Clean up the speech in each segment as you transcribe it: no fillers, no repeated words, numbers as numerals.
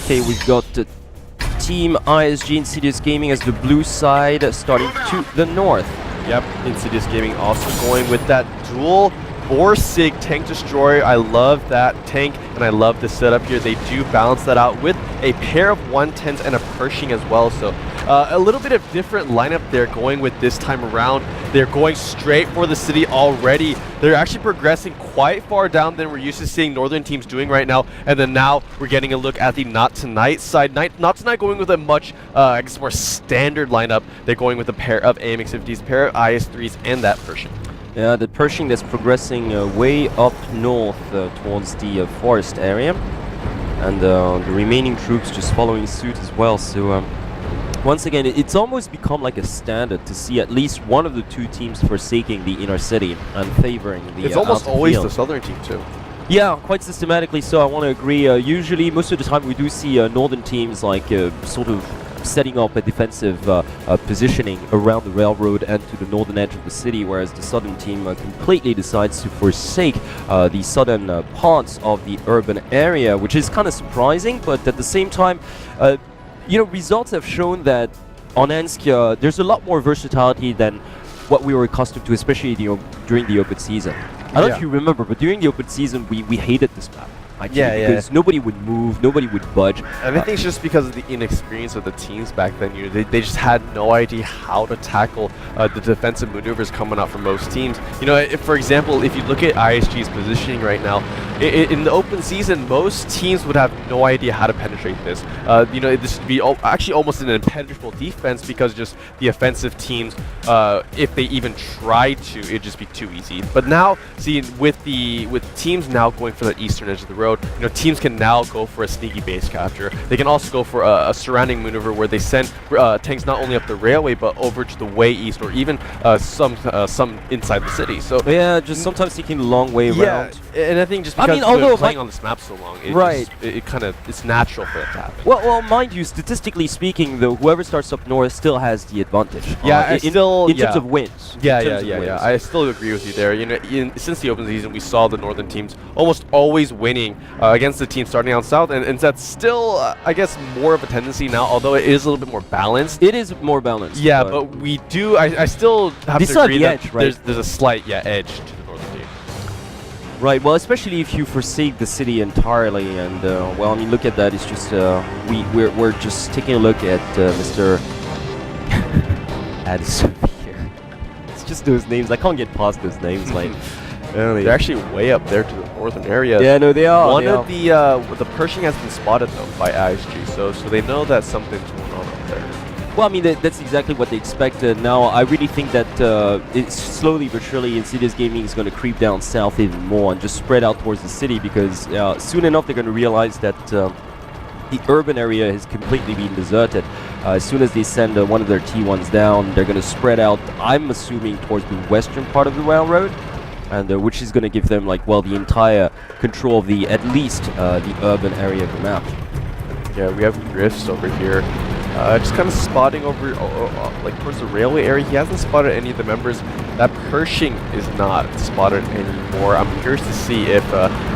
Okay, we've got the Team ISG Insidious Gaming as the blue side starting to the north. Yep, Insidious Gaming also going with that dual Borsig tank destroyer. I love that tank and I love the setup here. They do balance that out with a pair of 110s and a Pershing as well. So a little bit of different lineup they're going with this time around. They're going straight for the city already. They're actually progressing quite far down than we're used to seeing Northern teams doing right now. And then now we're getting a look at the Not Tonight side. Not Tonight going with a much, I guess, more standard lineup. They're going with a pair of AMX-50s, pair of IS-3s, and that Pershing. Yeah, the Pershing that's progressing way up north towards the forest area, and the remaining troops just following suit as well. So once again, it's almost become like a standard to see at least one of the two teams forsaking the inner city and favoring the It's almost always field. the southern team too. Yeah, quite systematically. So I want to agree. Usually, most of the time, we do see northern teams like sort of setting up a defensive positioning around the railroad and to the northern edge of the city, whereas the southern team completely decides to forsake the southern parts of the urban area, which is kind of surprising. But at the same time, you know, results have shown that on Ensk there's a lot more versatility than what we were accustomed to, especially during the open season. I don't know if you remember, but during the open season, we hated this map. Because nobody would move, nobody would budge. And I think it's just because of the inexperience of the teams back then. You know, they just had no idea how to tackle the defensive maneuvers coming out from most teams. You know, for example, if you look at ISG's positioning right now, in the open season, most teams would have no idea how to penetrate this. You know, this would be actually almost an impenetrable defense because just the offensive teams, if they even tried to, it'd just be too easy. But now, see, with teams now going for the eastern edge of the road, you know, teams can now go for a sneaky base capture. They can also go for a surrounding maneuver where they send tanks not only up the railway but over to the way east, or even some inside the city. So yeah, just sometimes taking the long way around. And I think just because we're playing on this map so long, it's natural for it to happen. Well, mind you, statistically speaking, though, whoever starts up north still has the advantage. Yeah, in terms of wins. Yeah. I still agree with you there. You know, since the open season, we saw the northern teams almost always winning against the team starting out south, and that's still, I guess, more of a tendency now, although it is a little bit more balanced. It is more balanced. Yeah, but we do, I still have to agree that right? there's a slight edge to the northern team. Right, well, especially if you forsake the city entirely, and well, I mean, look at that. It's just we're just taking a look at Mr. Addison here. It's just those names. I can't get past those names. Like, they're actually way up there to the northern area. Yeah, no, they are. One of the Pershing has been spotted though by ISG, so they know that something's going on up there. Well, I mean, that's exactly what they expected. Now, I really think that it's slowly but surely Insidious Gaming is going to creep down south even more and just spread out towards the city, because soon enough they're going to realize that the urban area has completely been deserted. As soon as they send one of their T1s down, they're going to spread out, I'm assuming, towards the western part of the railroad, and which is going to give them, like, well, the entire control of at least the urban area of the map. Yeah, we have drifts over here. Just kind of spotting over, like, towards the railway area. He hasn't spotted any of the members. That Pershing is not spotted anymore. I'm curious to see if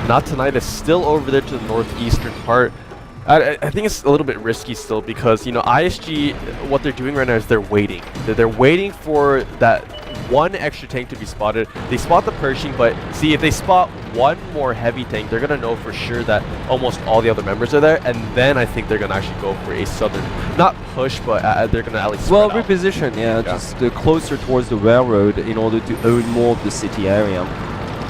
Not Tonight is still over there to the northeastern part. I think it's a little bit risky still, because, you know, ISG, what they're doing right now is they're waiting. They're waiting for that one extra tank to be spotted. They spot the Pershing, but see, if they spot one more heavy tank, they're going to know for sure that almost all the other members are there, and then I think they're going to actually go for a southern, not push, but they're going to at least spread out. Reposition, just closer towards the railroad in order to own more of the city area.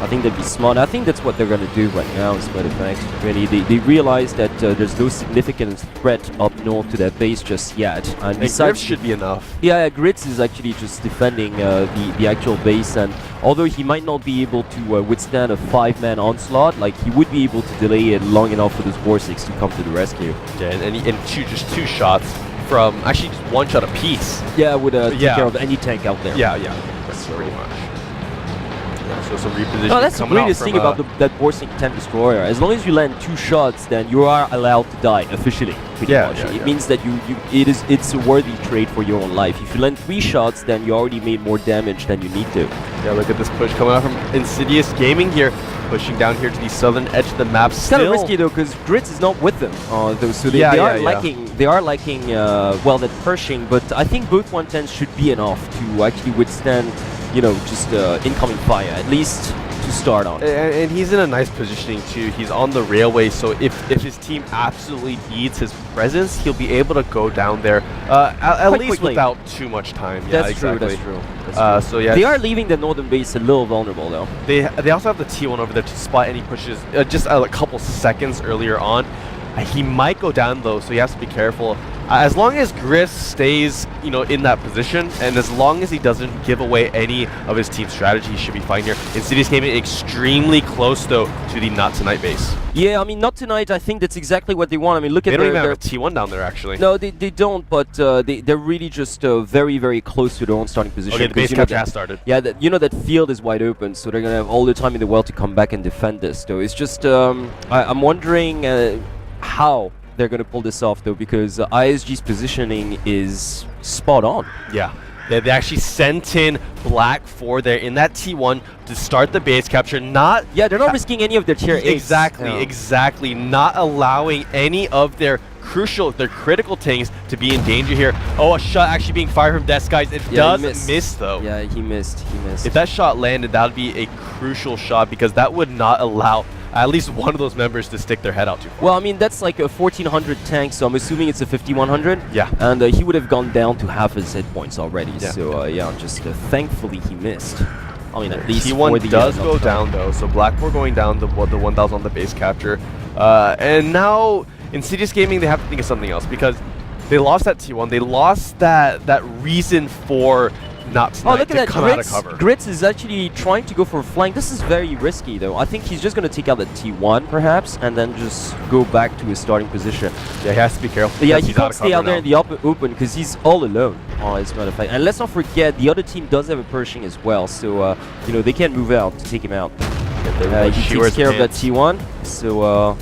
I think they'd be smart. I think that's what they're going to do right now, as a matter of fact. Really, they realize that there's no significant threat up north to their base just yet. And besides, should be enough. Yeah, Grits is actually just defending the actual base, and although he might not be able to withstand a 5-man onslaught, like, he would be able to delay it long enough for those Vorsigs to come to the rescue. Yeah, and just two shots from, actually just one shot apiece. Yeah, would take care of any tank out there. Yeah, that's pretty much. So some repositioning. No, that's the greatest thing about that Borsig 10 destroyer. As long as you land 2 shots, then you are allowed to die officially. Pretty much. It means that it's a worthy trade for your own life. If you land 3 shots, then you already made more damage than you need to. Yeah, look at this push coming out from Insidious Gaming here. pushing down here to the southern edge of the map. It's kind of risky though, because Grits is not with them. Though, so they are lacking. They are lacking. Well, that Pershing, but I think both 110s should be enough to actually withstand, you know, just incoming fire at least to start on. And he's in a nice positioning too. He's on the railway, so if his team absolutely needs his presence, he'll be able to go down there at least quickly. Without too much time. That's exactly. true. That's true. So yeah, they are leaving the northern base a little vulnerable though. They also have the T1 over there to spot any pushes just a couple seconds earlier on. He might go down though, so he has to be careful. As long as Gris stays, you know, in that position, and as long as he doesn't give away any of his team's strategy, he should be fine here. Insidious Gaming extremely close though to the Not Tonight base. Yeah, I mean, Not Tonight. I think that's exactly what they want. I mean, look at they don't even their have a T1 down there actually. No, they don't. But they're really just very close to their own starting position. Okay, the base capture has started. Yeah, you know that field is wide open, so they're gonna have all the time in the world to come back and defend this. Though it's just I'm wondering how they're going to pull this off though, because ISG's positioning is spot on. Yeah, they actually sent in Black 4 there in that T1 to start the base capture. They're not risking any of their tier 8s. Exactly, not allowing any of their critical tanks to be in danger here. Oh, a shot actually being fired from Death Skies. It does miss though. Yeah, he missed. If that shot landed, that would be a crucial shot, because that would not allow at least one of those members to stick their head out too far. Well, I mean, that's like a 1400 tank, so I'm assuming it's a 5100. Yeah. And he would have gone down to half his hit points already. Yeah. So, just thankfully he missed. I mean, at least T1 does go down though, so Blackboard going down, the 1000 on the base capture. And now, Insidious Gaming, they have to think of something else, because they lost that T1, they lost that reason for Not Tonight look at that. come out of cover. Grits is actually trying to go for a flank. This is very risky though. I think he's just going to take out the T1 perhaps, and then just go back to his starting position. Yeah, he has to be careful. Yeah, he can't stay out there in the open because he's all alone. As a matter of fact. And let's not forget, the other team does have a Pershing as well, so you know, they can move out to take him out. He takes care of that T1, so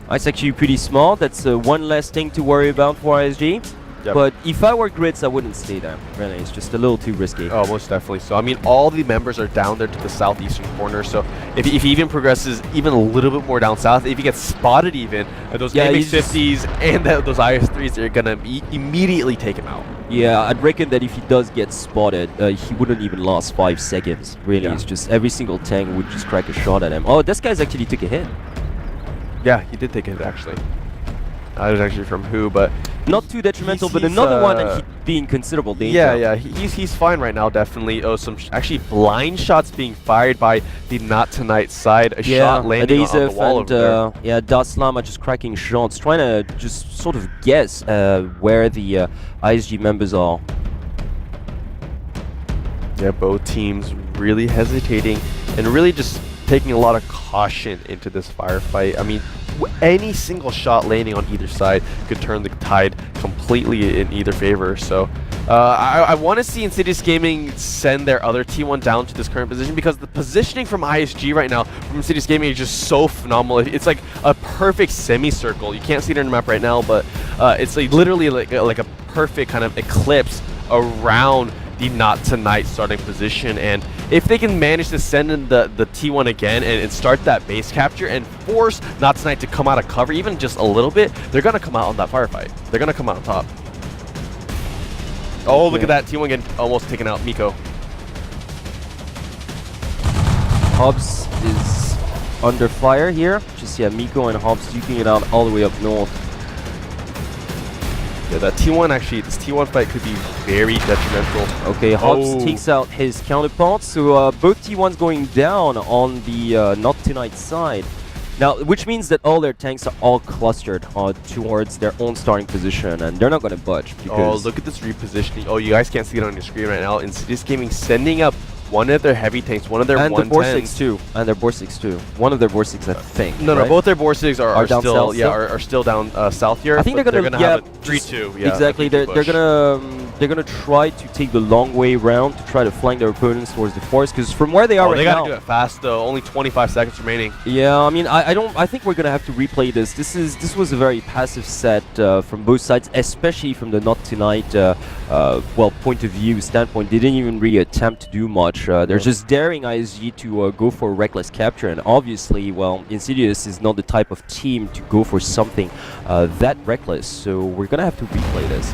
it's actually pretty smart. That's one less thing to worry about for ISG. Yep. But if I were Grits, I wouldn't stay there. Really, it's just a little too risky. Oh, most definitely. So, I mean, all the members are down there to the southeastern corner. So, if he even progresses even a little bit more down south, if he gets spotted even, those MH50s and those IS3s are going to immediately take him out. Yeah, I'd reckon that if he does get spotted, he wouldn't even last 5 seconds. Really, it's just every single tank would just crack a shot at him. Oh, this guy's actually took a hit. Yeah, he did take a hit, actually. It was actually from who, but not too detrimental, but another one, and he'd be in considerable danger. Yeah, he's fine right now, definitely. Oh, some actually blind shots being fired by the Not Tonight side. A shot landing on the wall over there. Yeah, Daslam are just cracking shots, trying to just sort of guess where the ISG members are. Yeah, both teams really hesitating and really just taking a lot of caution into this firefight. I mean, any single shot landing on either side could turn the tide completely in either favor. So I want to see Insidious Gaming send their other T1 down to this current position, because the positioning from ISG right now from Insidious Gaming is just so phenomenal. It's like a perfect semicircle. You can't see it on the map right now, but it's like literally like a perfect kind of eclipse around the Not Tonight starting position. And if they can manage to send in the T1 again and start that base capture and force Not Tonight to come out of cover even just a little bit, they're going to come out on that firefight. They're going to come out on top. Oh, look at that. T1 getting almost taken out. Miko. Hobbs is under fire here. Just, Miko and Hobbs duking it out all the way up north. Yeah, that T1 actually, this T1 fight could be very detrimental. Okay, Hobbs takes out his counterpart, so both T1s going down on the Not Tonight side. Now, which means that all their tanks are all clustered towards their own starting position, and they're not going to budge. Oh, look at this repositioning. Oh, you guys can't see it on your screen right now. Insidious Gaming sending up one of their heavy tanks, one of their 110s. And the Borsigs too. And their Borsigs too. One of their Borsigs, I think. No, both their Borsigs are down still, south, are still down south here. I think they're gonna have a 3-2. Yeah, exactly. They're gonna try to take the long way around to try to flank their opponents towards the forest, because from where they are right now, they gotta do it fast though. Only 25 seconds remaining. Yeah, I mean, I think we're gonna have to replay this. This was a very passive set from both sides, especially from the Not Tonight point of view standpoint. They didn't even really attempt to do much. much. They're just daring ISG to go for reckless capture, and obviously, well, Insidious is not the type of team to go for something that reckless, so we're gonna have to replay this.